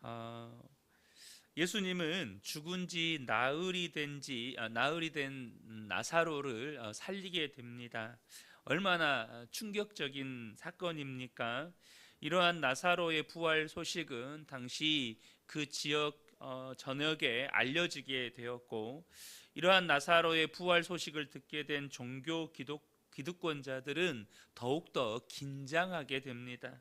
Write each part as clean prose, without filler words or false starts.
어, 예수님은 죽은 지 나흘이 된 나사로를 살리게 됩니다. 얼마나 충격적인 사건입니까? 이러한 나사로의 부활 소식은 당시 그 지역 전역에 알려지게 되었고, 이러한 나사로의 부활 소식을 듣게 된 기득권자들은 더욱더 긴장하게 됩니다.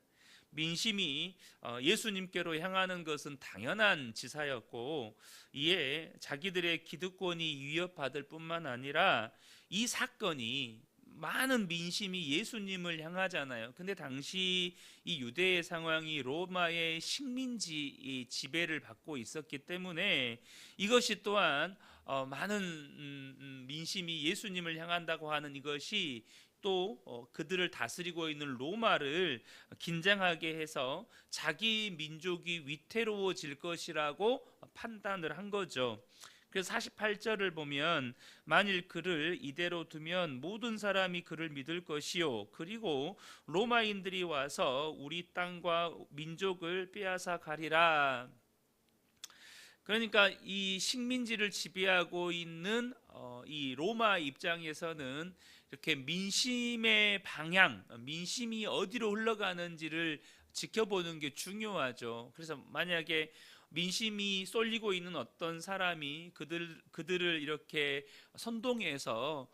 민심이 예수님께로 향하는 것은 당연한 지사였고, 이에 자기들의 기득권이 위협받을 뿐만 아니라 이 사건이 많은 민심이 예수님을 향하잖아요. 근데 당시 이 유대의 상황이 로마의 식민지 지배를 받고 있었기 때문에 이것이 또한 많은 민심이 예수님을 향한다고 하는 이것이 또 그들을 다스리고 있는 로마를 긴장하게 해서 자기 민족이 위태로워질 것이라고 판단을 한 거죠. 그래서 48절을 보면, 만일 그를 이대로 두면 모든 사람이 그를 믿을 것이요, 그리고 로마인들이 와서 우리 땅과 민족을 빼앗아 가리라. 그러니까 이 식민지를 지배하고 있는 이 로마 입장에서는 이렇게 민심의 방향, 민심이 어디로 흘러가는지를 지켜보는 게 중요하죠. 그래서 만약에 민심이 쏠리고 있는 어떤 사람이 그들을 이렇게 선동해서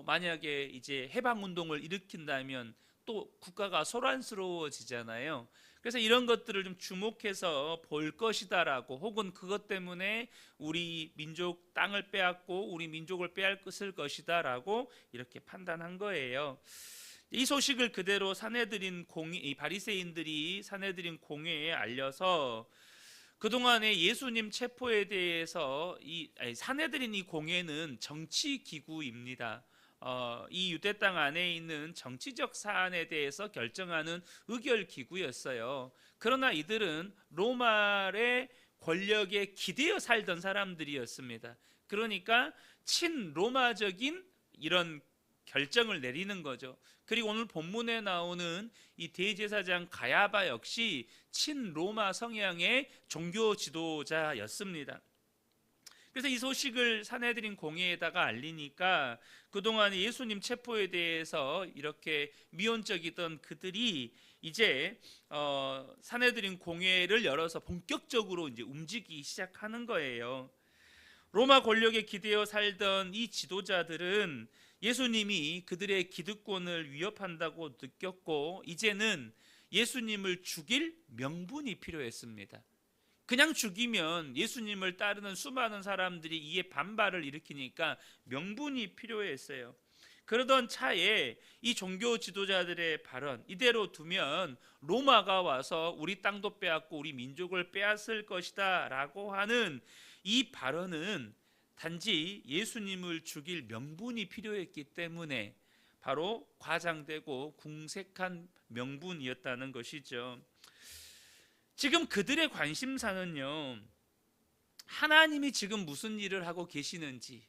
만약에 이제 해방 운동을 일으킨다면 또 국가가 소란스러워지잖아요. 그래서 이런 것들을 좀 주목해서 볼 것이다라고, 혹은 그것 때문에 우리 민족 땅을 빼앗고 우리 민족을 빼앗을 것이다라고 이렇게 판단한 거예요. 이 소식을 그대로 이 바리새인들이 사내들인 공회에 알려서 그동안의 예수님 체포에 대해서 사내들인 이 공회는 정치 기구입니다. 이 유대 땅 안에 있는 정치적 사안에 대해서 결정하는 의결 기구였어요. 그러나 이들은 로마의 권력에 기대어 살던 사람들이었습니다. 그러니까 친로마적인 이런 결정을 내리는 거죠. 그리고 오늘 본문에 나오는 이 대제사장 가야바 역시 친로마 성향의 종교 지도자였습니다. 그래서 이 소식을 사내들인 공회에다가 알리니까 그동안 예수님 체포에 대해서 이렇게 미온적이던 그들이 이제 사내들인 공회를 열어서 본격적으로 이제 움직이기 시작하는 거예요. 로마 권력에 기대어 살던 이 지도자들은 예수님이 그들의 기득권을 위협한다고 느꼈고, 이제는 예수님을 죽일 명분이 필요했습니다. 그냥 죽이면 예수님을 따르는 수많은 사람들이 이에 반발을 일으키니까 명분이 필요했어요. 그러던 차에 이 종교 지도자들의 발언, 이대로 두면 로마가 와서 우리 땅도 빼앗고 우리 민족을 빼앗을 것이다 라고 하는 이 발언은 단지 예수님을 죽일 명분이 필요했기 때문에 바로 과장되고 궁색한 명분이었다는 것이죠. 지금 그들의 관심사는요, 하나님이 지금 무슨 일을 하고 계시는지,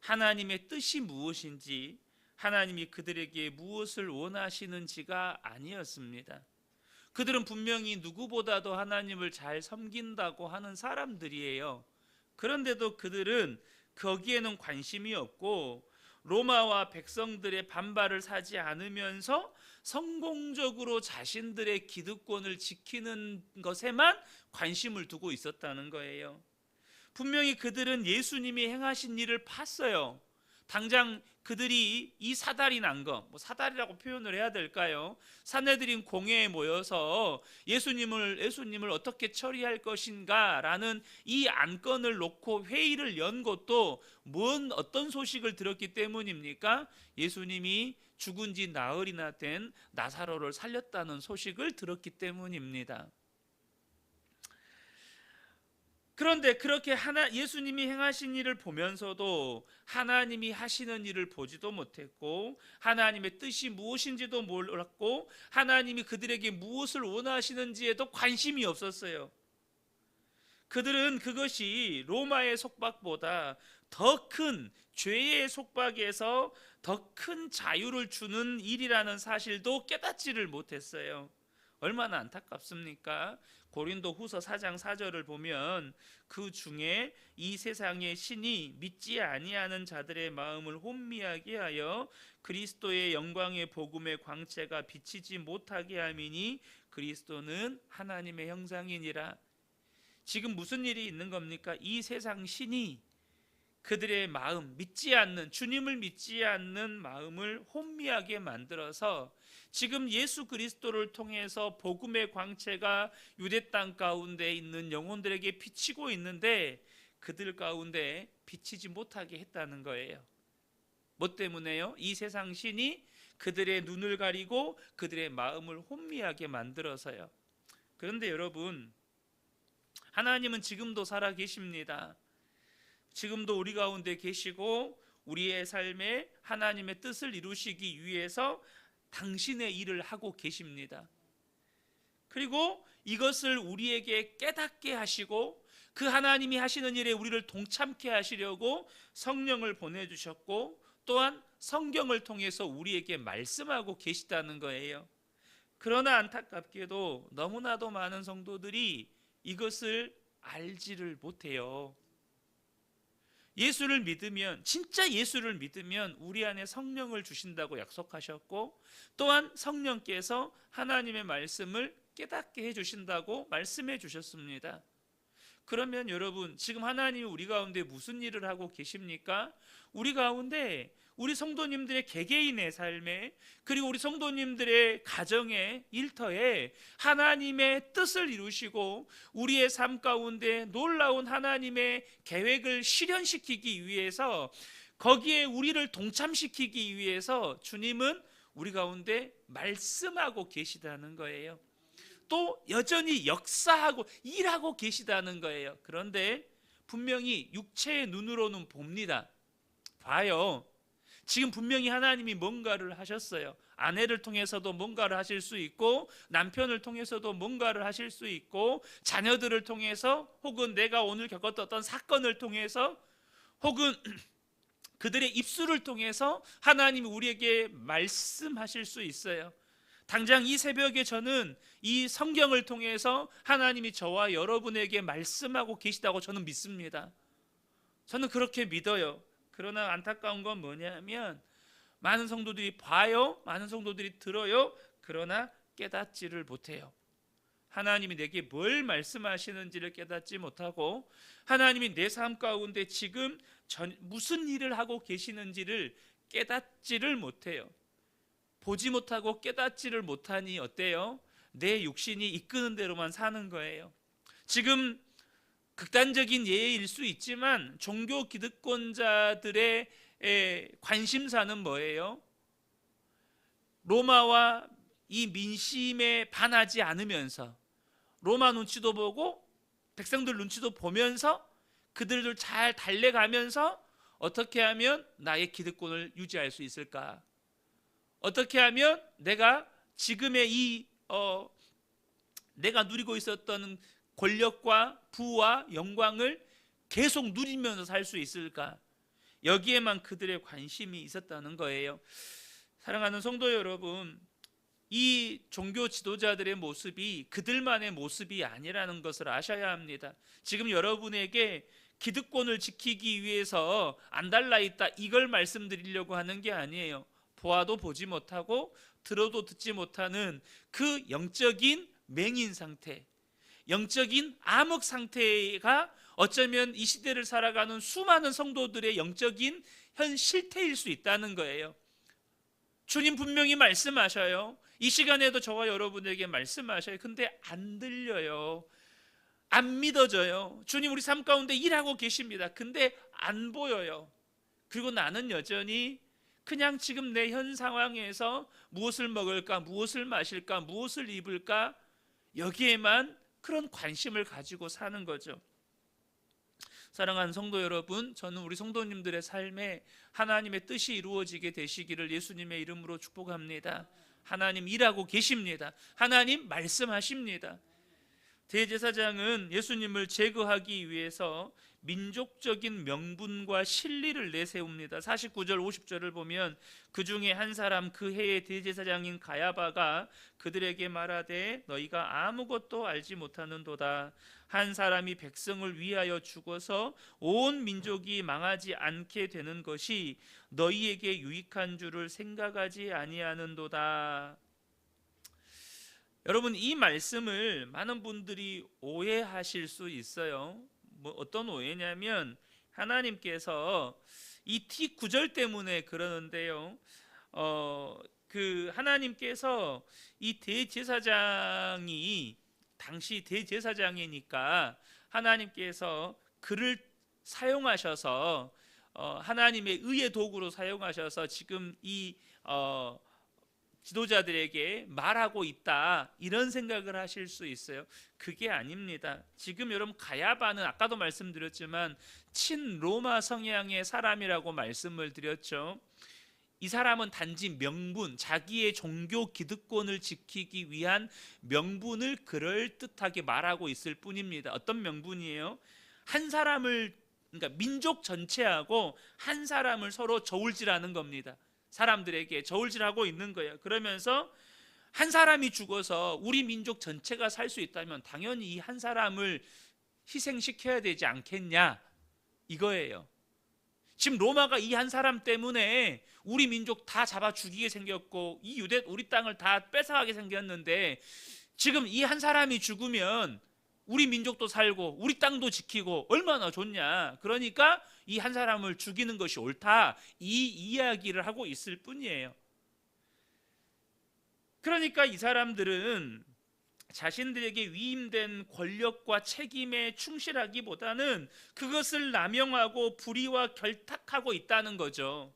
하나님의 뜻이 무엇인지, 하나님이 그들에게 무엇을 원하시는지가 아니었습니다. 그들은 분명히 누구보다도 하나님을 잘 섬긴다고 하는 사람들이에요. 그런데도 그들은 거기에는 관심이 없고 로마와 백성들의 반발을 사지 않으면서 성공적으로 자신들의 기득권을 지키는 것에만 관심을 두고 있었다는 거예요. 분명히 그들은 예수님이 행하신 일을 봤어요. 당장 그들이 이 사달이 난 거, 사달이라고 표현을 해야 될까요? 사내들인 공회에 모여서 예수님을 어떻게 처리할 것인가라는 이 안건을 놓고 회의를 연 것도 어떤 소식을 들었기 때문입니까? 예수님이 죽은 지 나흘이나 된 나사로를 살렸다는 소식을 들었기 때문입니다. 그런데 그렇게 예수님이 행하신 일을 보면서도 하나님이 하시는 일을 보지도 못했고, 하나님의 뜻이 무엇인지도 몰랐고, 하나님이 그들에게 무엇을 원하시는지에도 관심이 없었어요. 그들은 그것이 로마의 속박보다 더 큰 죄의 속박에서 더 큰 자유를 주는 일이라는 사실도 깨닫지를 못했어요. 얼마나 안타깝습니까? 고린도 후서 4장 4절을 보면 그 중에 이 세상의 신이 믿지 아니하는 자들의 마음을 혼미하게 하여 그리스도의 영광의 복음의 광채가 비치지 못하게 함이니 그리스도는 하나님의 형상이니라. 지금 무슨 일이 있는 겁니까? 이 세상 신이 그들의 마음, 믿지 않는, 주님을 믿지 않는 마음을 혼미하게 만들어서 지금 예수 그리스도를 통해서 복음의 광채가 유대 땅 가운데 있는 영혼들에게 비치고 있는데 그들 가운데 비치지 못하게 했다는 거예요. 뭐 때문에요? 이 세상 신이 그들의 눈을 가리고 그들의 마음을 혼미하게 만들어서요. 그런데 여러분, 하나님은 지금도 살아 계십니다. 지금도 우리 가운데 계시고 우리의 삶에 하나님의 뜻을 이루시기 위해서 당신의 일을 하고 계십니다. 그리고 이것을 우리에게 깨닫게 하시고 그 하나님이 하시는 일에 우리를 동참케 하시려고 성령을 보내주셨고 또한 성경을 통해서 우리에게 말씀하고 계시다는 거예요. 그러나 안타깝게도 너무나도 많은 성도들이 이것을 알지를 못해요. 예수를 믿으면, 진짜 예수를 믿으면 우리 안에 성령을 주신다고 약속하셨고 또한 성령께서 하나님의 말씀을 깨닫게 해주신다고 말씀해 주셨습니다. 그러면 여러분, 지금 하나님이 우리 가운데 무슨 일을 하고 계십니까? 우리 가운데 우리 성도님들의 개개인의 삶에, 그리고 우리 성도님들의 가정의 일터에 하나님의 뜻을 이루시고 우리의 삶 가운데 놀라운 하나님의 계획을 실현시키기 위해서, 거기에 우리를 동참시키기 위해서 주님은 우리 가운데 말씀하고 계시다는 거예요. 또 여전히 역사하고 일하고 계시다는 거예요. 그런데 분명히 육체의 눈으로는 봅니다. 봐요. 지금 분명히 하나님이 뭔가를 하셨어요. 아내를 통해서도 뭔가를 하실 수 있고 남편을 통해서도 뭔가를 하실 수 있고 자녀들을 통해서 혹은 내가 오늘 겪었던 어떤 사건을 통해서 혹은 그들의 입술을 통해서 하나님이 우리에게 말씀하실 수 있어요. 당장 이 새벽에 저는 이 성경을 통해서 하나님이 저와 여러분에게 말씀하고 계시다고 저는 믿습니다. 저는 그렇게 믿어요. 그러나 안타까운 건 뭐냐면 많은 성도들이 봐요, 많은 성도들이 들어요. 그러나 깨닫지를 못해요. 하나님이 내게 뭘 말씀하시는지를 깨닫지 못하고 하나님이 내 삶 가운데 지금 무슨 일을 하고 계시는지를 깨닫지를 못해요. 보지 못하고 깨닫지를 못하니 어때요? 내 육신이 이끄는 대로만 사는 거예요. 지금 극단적인 예일 수 있지만 종교 기득권자들의 관심사는 뭐예요? 로마와 이 민심에 반하지 않으면서 로마 눈치도 보고 백성들 눈치도 보면서 그들을 잘 달래가면서 어떻게 하면 나의 기득권을 유지할 수 있을까? 어떻게 하면 내가 지금의 내가 누리고 있었던 권력과 부와 영광을 계속 누리면서 살 수 있을까? 여기에만 그들의 관심이 있었다는 거예요. 사랑하는 성도 여러분, 이 종교 지도자들의 모습이 그들만의 모습이 아니라는 것을 아셔야 합니다. 지금 여러분에게 기득권을 지키기 위해서 안달나있다 이걸 말씀드리려고 하는 게 아니에요. 보아도 보지 못하고 들어도 듣지 못하는 그 영적인 맹인 상태, 영적인 암흑 상태가 어쩌면 이 시대를 살아가는 수많은 성도들의 영적인 현 실태일 수 있다는 거예요. 주님 분명히 말씀하셔요. 이 시간에도 저와 여러분에게 말씀하셔요. 근데 안 들려요. 안 믿어져요. 주님 우리 삶 가운데 일하고 계십니다. 근데 안 보여요. 그리고 나는 여전히 그냥 지금 내 현 상황에서 무엇을 먹을까, 무엇을 마실까, 무엇을 입을까, 여기에만 그런 관심을 가지고 사는 거죠. 사랑하는 성도 여러분, 저는 우리 성도님들의 삶에 하나님의 뜻이 이루어지게 되시기를 예수님의 이름으로 축복합니다. 하나님 일하고 계십니다. 하나님 말씀하십니다. 대제사장은 예수님을 제거하기 위해서 민족적인 명분과 실리를 내세웁니다. 49절 50절을 보면 그 중에 한 사람 그 해의 대제사장인 가야바가 그들에게 말하되 너희가 아무것도 알지 못하는도다. 한 사람이 백성을 위하여 죽어서 온 민족이 망하지 않게 되는 것이 너희에게 유익한 줄을 생각하지 아니하는도다. 여러분, 이 말씀을 많은 분들이 오해하실 수 있어요. 뭐 어떤 오해냐면 하나님께서 이 T9절 때문에 그러는데요. 하나님께서 이 대제사장이 당시 대제사장이니까 하나님께서 그를 사용하셔서 하나님의 의의 도구로 사용하셔서 지금 이 지도자들에게 말하고 있다, 이런 생각을 하실 수 있어요. 그게 아닙니다. 지금 여러분 가야바는 아까도 말씀드렸지만 친로마 성향의 사람이라고 말씀을 드렸죠. 이 사람은 단지 명분, 자기의 종교 기득권을 지키기 위한 명분을 그럴듯하게 말하고 있을 뿐입니다. 어떤 명분이에요? 한 사람을, 그러니까 민족 전체하고 한 사람을 서로 저울질하는 겁니다. 사람들에게 저울질하고 있는 거예요. 그러면서 한 사람이 죽어서 우리 민족 전체가 살 수 있다면 당연히 이 한 사람을 희생시켜야 되지 않겠냐, 이거예요. 지금 로마가 이 한 사람 때문에 우리 민족 다 잡아 죽이게 생겼고 이 유대 우리 땅을 다 뺏어가게 생겼는데, 지금 이 한 사람이 죽으면 우리 민족도 살고 우리 땅도 지키고 얼마나 좋냐. 그러니까 이 한 사람을 죽이는 것이 옳다, 이 이야기를 하고 있을 뿐이에요. 그러니까 이 사람들은 자신들에게 위임된 권력과 책임에 충실하기보다는 그것을 남용하고 불의와 결탁하고 있다는 거죠.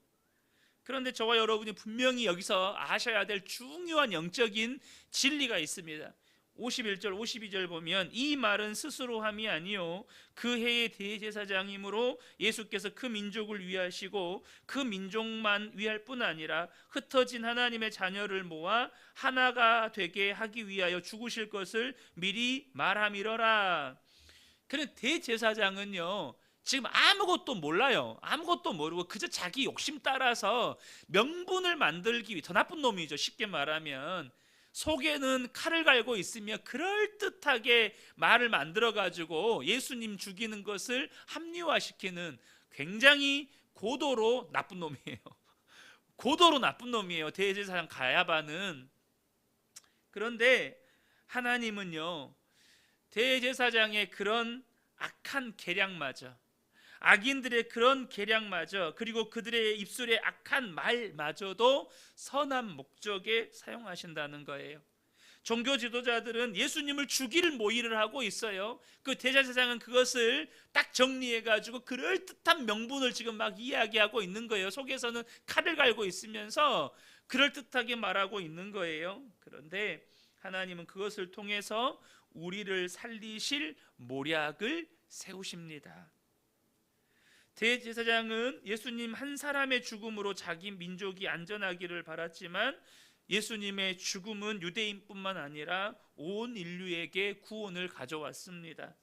그런데 저와 여러분이 분명히 여기서 아셔야 될 중요한 영적인 진리가 있습니다. 51절 52절 보면 이 말은 스스로 함이 아니요 그 해의 대제사장이므로 예수께서 그 민족을 위하시고 그 민족만 위할 뿐 아니라 흩어진 하나님의 자녀를 모아 하나가 되게 하기 위하여 죽으실 것을 미리 말함이러라. 그런데 대제사장은요 지금 아무것도 몰라요. 아무것도 모르고 그저 자기 욕심 따라서 명분을 만들기 위해, 더 나쁜 놈이죠, 쉽게 말하면. 속에는 칼을 갈고 있으며 그럴듯하게 말을 만들어 가지고 예수님 죽이는 것을 합리화시키는 굉장히 고도로 나쁜 놈이에요. 고도로 나쁜 놈이에요, 대제사장 가야바는. 그런데 하나님은요 대제사장의 그런 악한 계략마저, 악인들의 그런 계략마저, 그리고 그들의 입술의 악한 말마저도 선한 목적에 사용하신다는 거예요. 종교 지도자들은 예수님을 죽일 모의를 하고 있어요. 그 대제사장은 그것을 딱 정리해 가지고 그럴듯한 명분을 지금 막 이야기하고 있는 거예요. 속에서는 칼을 갈고 있으면서 그럴듯하게 말하고 있는 거예요. 그런데 하나님은 그것을 통해서 우리를 살리실 모략을 세우십니다. 대제사장은 예수님 한 사람의 죽음으로 자기 민족이 안전하기를 바랐지만 예수님의 죽음은 유대인뿐만 아니라 온 인류에게 구원을 가져왔습니다.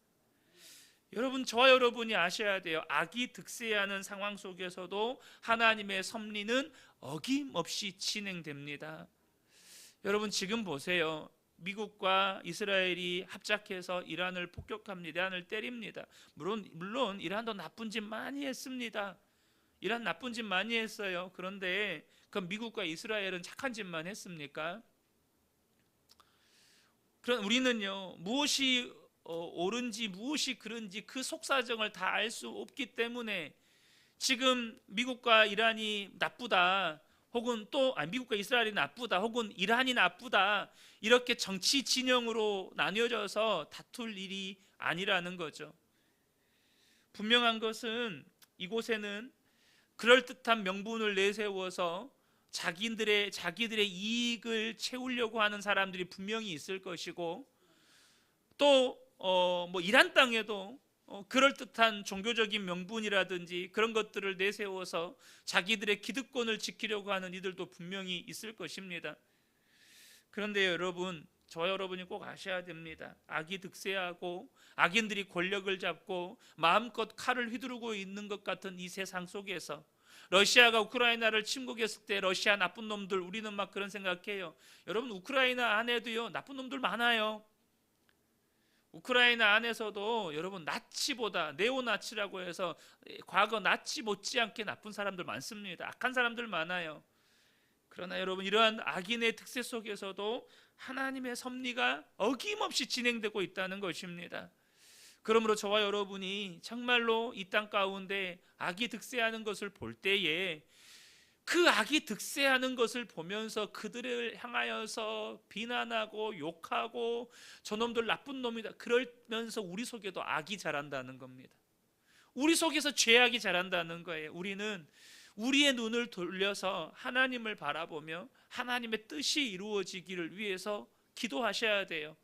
여러분, 저와 여러분이 아셔야 돼요. 악이 득세하는 상황 속에서도 하나님의 섭리는 어김없이 진행됩니다. 여러분, 지금 보세요. 미국과 이스라엘이 합작해서 이란을 폭격합니다. 이란을 때립니다. 물론 이란도 나쁜 짓 많이 했습니다. 이란 나쁜 짓 많이 했어요. 그런데 그럼 미국과 이스라엘은 착한 짓만 했습니까? 그럼 우리는요 무엇이 옳은지 무엇이 그른지 그 속사정을 다 알 수 없기 때문에 지금 미국과 이란이 나쁘다, 혹은 또 미국과 이스라엘이 나쁘다, 혹은 이란이 나쁘다, 이렇게 정치 진영으로 나뉘어져서 다툴 일이 아니라는 거죠. 분명한 것은 이곳에는 그럴듯한 명분을 내세워서 자기들의 이익을 채우려고 하는 사람들이 분명히 있을 것이고, 또 이란 땅에도 그럴듯한 종교적인 명분이라든지 그런 것들을 내세워서 자기들의 기득권을 지키려고 하는 이들도 분명히 있을 것입니다. 그런데 여러분, 저와 여러분이 꼭 아셔야 됩니다. 악이 득세하고 악인들이 권력을 잡고 마음껏 칼을 휘두르고 있는 것 같은 이 세상 속에서 러시아가 우크라이나를 침공했을 때 러시아 나쁜 놈들, 우리는 막 그런 생각해요. 여러분, 우크라이나 안에도요 나쁜 놈들 많아요. 우크라이나 안에서도 여러분 나치보다, 네오나치라고 해서 과거 나치 못지않게 나쁜 사람들 많습니다. 악한 사람들 많아요. 그러나 여러분, 이러한 악인의 특세 속에서도 하나님의 섭리가 어김없이 진행되고 있다는 것입니다. 그러므로 저와 여러분이 정말로 이 땅 가운데 악이 득세하는 것을 볼 때에 그 악이 득세하는 것을 보면서 그들을 향하여서 비난하고 욕하고 저놈들 나쁜 놈이다 그러면서 우리 속에도 악이 자란다는 겁니다. 우리 속에서 죄악이 자란다는 거예요. 우리는 우리의 눈을 돌려서 하나님을 바라보며 하나님의 뜻이 이루어지기를 위해서 기도하셔야 돼요.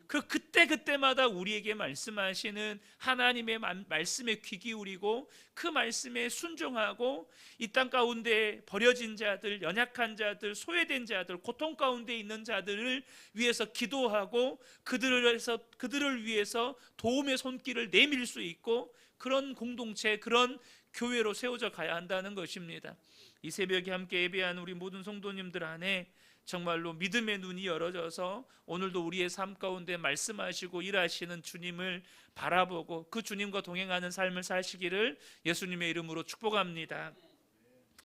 그때마다 우리에게 말씀하시는 하나님의 말씀에 귀 기울이고 그 말씀에 순종하고 이 땅 가운데 버려진 자들, 연약한 자들, 소외된 자들, 고통 가운데 있는 자들을 위해서 기도하고 그들을 위해서 도움의 손길을 내밀 수 있고 그런 공동체, 그런 교회로 세워져 가야 한다는 것입니다. 이 새벽에 함께 예배한 우리 모든 성도님들 안에 정말로 믿음의 눈이 열어져서 오늘도 우리의 삶 가운데 말씀하시고 일하시는 주님을 바라보고 그 주님과 동행하는 삶을 사시기를 예수님의 이름으로 축복합니다.